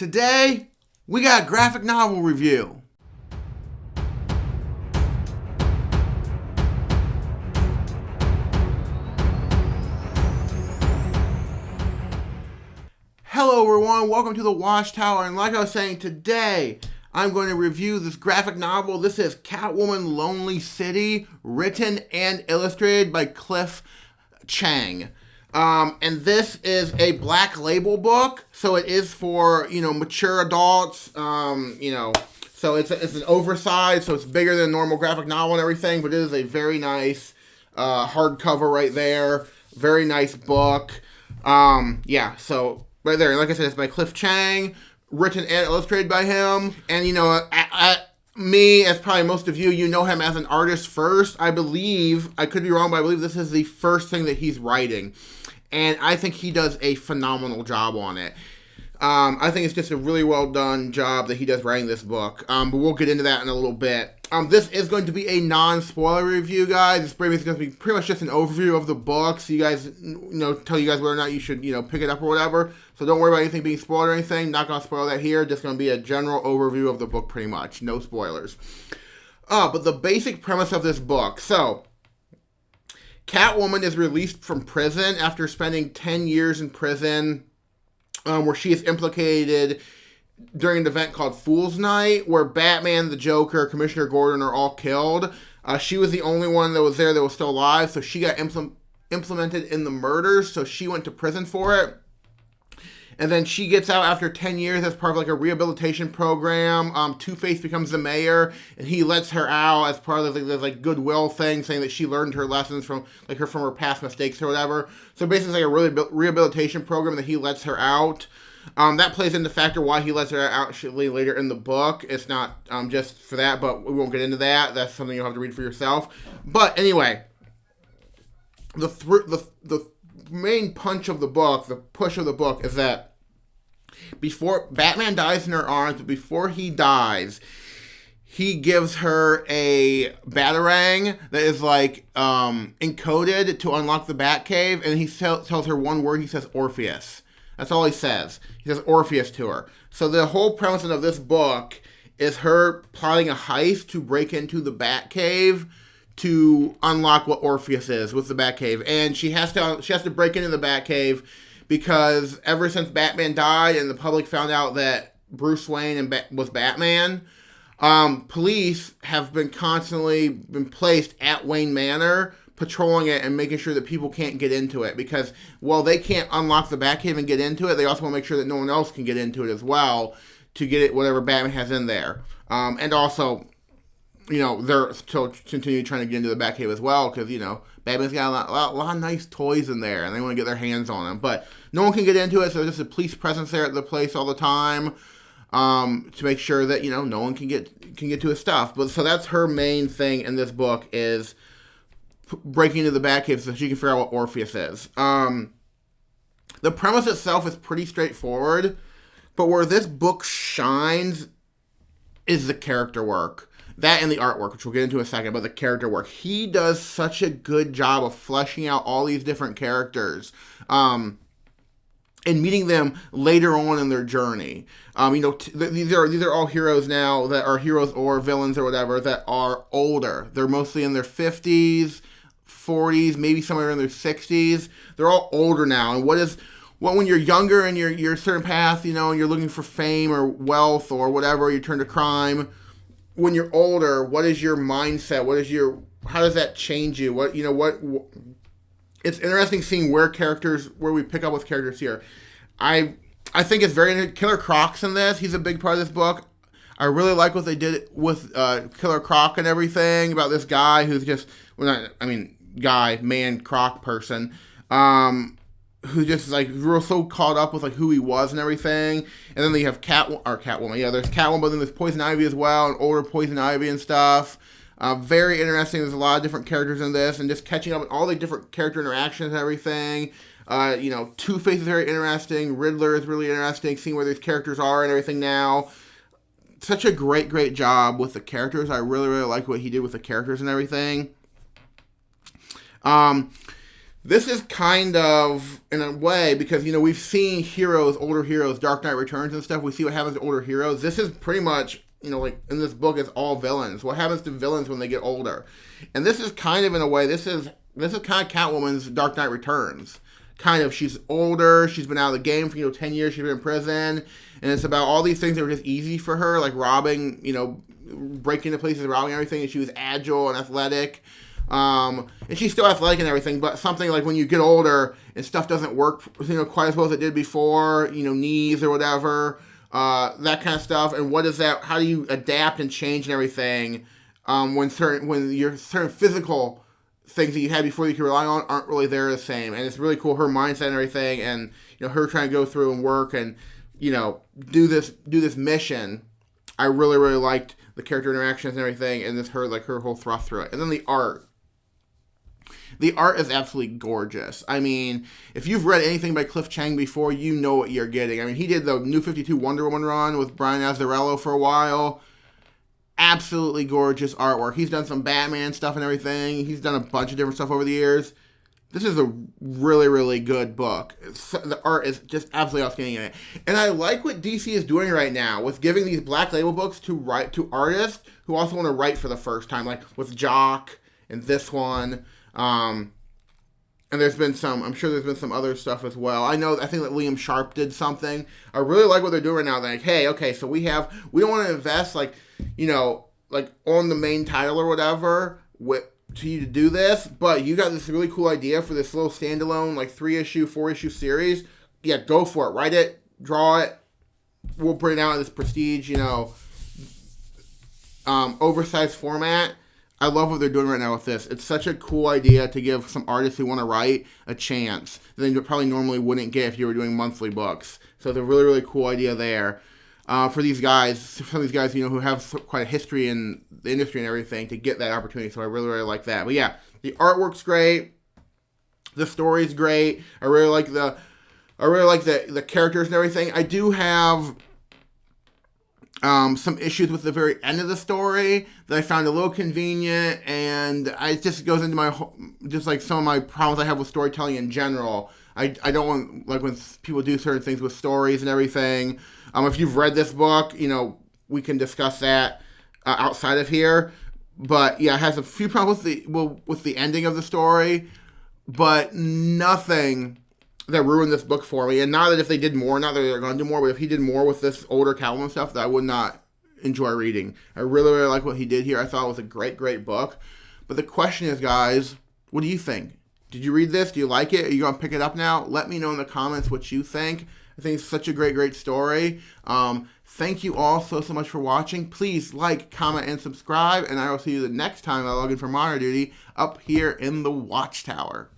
Today, we got a graphic novel review. Hello everyone, welcome to the Watchtower, and like I was saying, today I'm going to review this graphic novel. This is Catwoman Lonely City, written and illustrated by Cliff Chang. And this is a black label book, so it is for, mature adults, so it's an oversized, so it's bigger than a normal graphic novel and everything, but it is a very nice hardcover right there. Very nice book. So right there, like I said, it's by Cliff Chang, written and illustrated by him. And, me, as probably most of you, know him as an artist first. I believe, I could be wrong, but I believe this is the first thing that he's writing. And I think he does a phenomenal job on it. I think it's just a really well done job that he does writing this book. But we'll get into that in a little bit. This is going to be a non-spoiler review, guys. This is going to be pretty much just an overview of the book, so you guys, tell you guys whether or not you should, pick it up or whatever. So don't worry about anything being spoiled or anything. Not going to spoil that here. Just going to be a general overview of the book, pretty much. No spoilers. But the basic premise of this book. So, Catwoman is released from prison after spending 10 years in prison, where she is implicated during an event called Fool's Night, where Batman, the Joker, Commissioner Gordon are all killed. She was the only one that was there that was still alive, so she got implemented in the murders, so she went to prison for it. And then she gets out after 10 years as part of a rehabilitation program. Two-Face becomes the mayor, and he lets her out as part of this goodwill thing, saying that she learned her lessons from her past mistakes or whatever. So basically, a rehabilitation program that he lets her out. That plays into factor why he lets her out actually later in the book. It's not just for that, but we won't get into that. That's something you'll have to read for yourself. But anyway, the main punch of the book, the push of the book, is that before Batman dies in her arms, but before he dies, he gives her a Batarang that is encoded to unlock the Batcave, and he tells her one word. He says Orpheus. That's all he says. He says Orpheus to her. So the whole premise of this book is her plotting a heist to break into the Batcave to unlock what Orpheus is with the Batcave. And she has to break into the Batcave because ever since Batman died and the public found out that Bruce Wayne was Batman, police have been constantly placed at Wayne Manor, patrolling it and making sure that people can't get into it, because while they can't unlock the Batcave and get into it, they also want to make sure that no one else can get into it as well to get it, whatever Batman has in there. And also, they're still continue trying to get into the Batcave as well, because, Batman's got a lot of nice toys in there, and they want to get their hands on them. But no one can get into it, so there's just a police presence there at the place all the time, to make sure that, no one can get to his stuff. But so that's her main thing in this book, is breaking into the Batcave so she can figure out what Orpheus is. The premise itself is pretty straightforward, but where this book shines is the character work. That and the artwork, which we'll get into in a second, but the character work. He does such a good job of fleshing out all these different characters, and meeting them later on in their journey. These are all heroes now that are heroes or villains or whatever that are older. They're mostly in their 50s, 40s, maybe somewhere in their 60s. They're all older now. And when you're younger and you're a certain path, and you're looking for fame or wealth or whatever, you turn to crime. When you're older, what is your mindset? How does that change you? It's interesting seeing where we pick up with characters here. I think it's very Killer Croc's in this. He's a big part of this book. I really like what they did with Killer Croc and everything, about this guy who's just, croc person, who just real so caught up with who he was and everything. And then they have Catwoman. Yeah, there's Catwoman, but then there's Poison Ivy as well, and older Poison Ivy and stuff. Very interesting. There's a lot of different characters in this, and just catching up on all the different character interactions and everything. Two-Face is very interesting. Riddler is really interesting, seeing where these characters are and everything now. Such a great job with the characters. I really like what he did with the characters and everything. This is kind of, in a way, because, we've seen heroes, older heroes, Dark Knight Returns and stuff. We see what happens to older heroes. This is pretty much, like in this book, it's all villains. What happens to villains when they get older? And this is kind of, in a way, this is kind of Catwoman's Dark Knight Returns. Kind of, she's older, she's been out of the game for, 10 years, she's been in prison, and it's about all these things that were just easy for her, like robbing, breaking into places, robbing everything, and she was agile and athletic. And she's still athletic and everything, but something like when you get older and stuff doesn't work, quite as well as it did before, knees or whatever, that kind of stuff. And what is that? How do you adapt and change and everything when your certain physical things that you had before that you could rely on aren't really there the same? And it's really cool, her mindset and everything, and her trying to go through and work and do this mission. I really, really liked the character interactions and everything, and her whole thrust through it. And then the art. The art is absolutely gorgeous. I mean, if you've read anything by Cliff Chiang before, you know what you're getting. I mean, he did the New 52 Wonder Woman run with Brian Azzarello for a while. Absolutely gorgeous artwork. He's done some Batman stuff and everything. He's done a bunch of different stuff over the years. This is a really, really good book. The art is just absolutely outstanding in it. And I like what DC is doing right now with giving these Black Label books to artists who also want to write for the first time, like with Jock and this one. And there's been I'm sure there's been some other stuff as well. I think that Liam Sharp did something. I really like what they're doing right now. They're like, hey, okay, so we don't want to invest like on the main title or whatever to you to do this, but you got this really cool idea for this little standalone, like 3-issue, 4-issue series. Yeah, go for it. Write it, draw it. We'll put it out in this prestige, oversized format. I love what they're doing right now with this. It's such a cool idea to give some artists who want to write a chance that they probably normally wouldn't get if you were doing monthly books. So it's a really, really cool idea there. For these guys, some of these guys, who have quite a history in the industry and everything, to get that opportunity. So I really, really like that. But yeah, the artwork's great. The story's great. I really like the characters and everything. I do have some issues with the very end of the story that I found a little convenient, and it just goes into just like some of my problems I have with storytelling in general. I don't want, like, when people do certain things with stories and everything. If you've read this book, we can discuss that outside of here. But yeah, it has a few problems with the ending of the story, but nothing that ruined this book for me. And not that if they did more, not that they're going to do more, but if he did more with this older Catwoman stuff, that I would not enjoy reading. I really, really like what he did here. I thought it was a great, great book. But the question is, guys, what do you think? Did you read this? Do you like it? Are you going to pick it up now? Let me know in the comments what you think. I think it's such a great, great story. Thank you all so much for watching. Please like, comment, and subscribe. And I will see you the next time I log in for Monitor Duty up here in the Watchtower.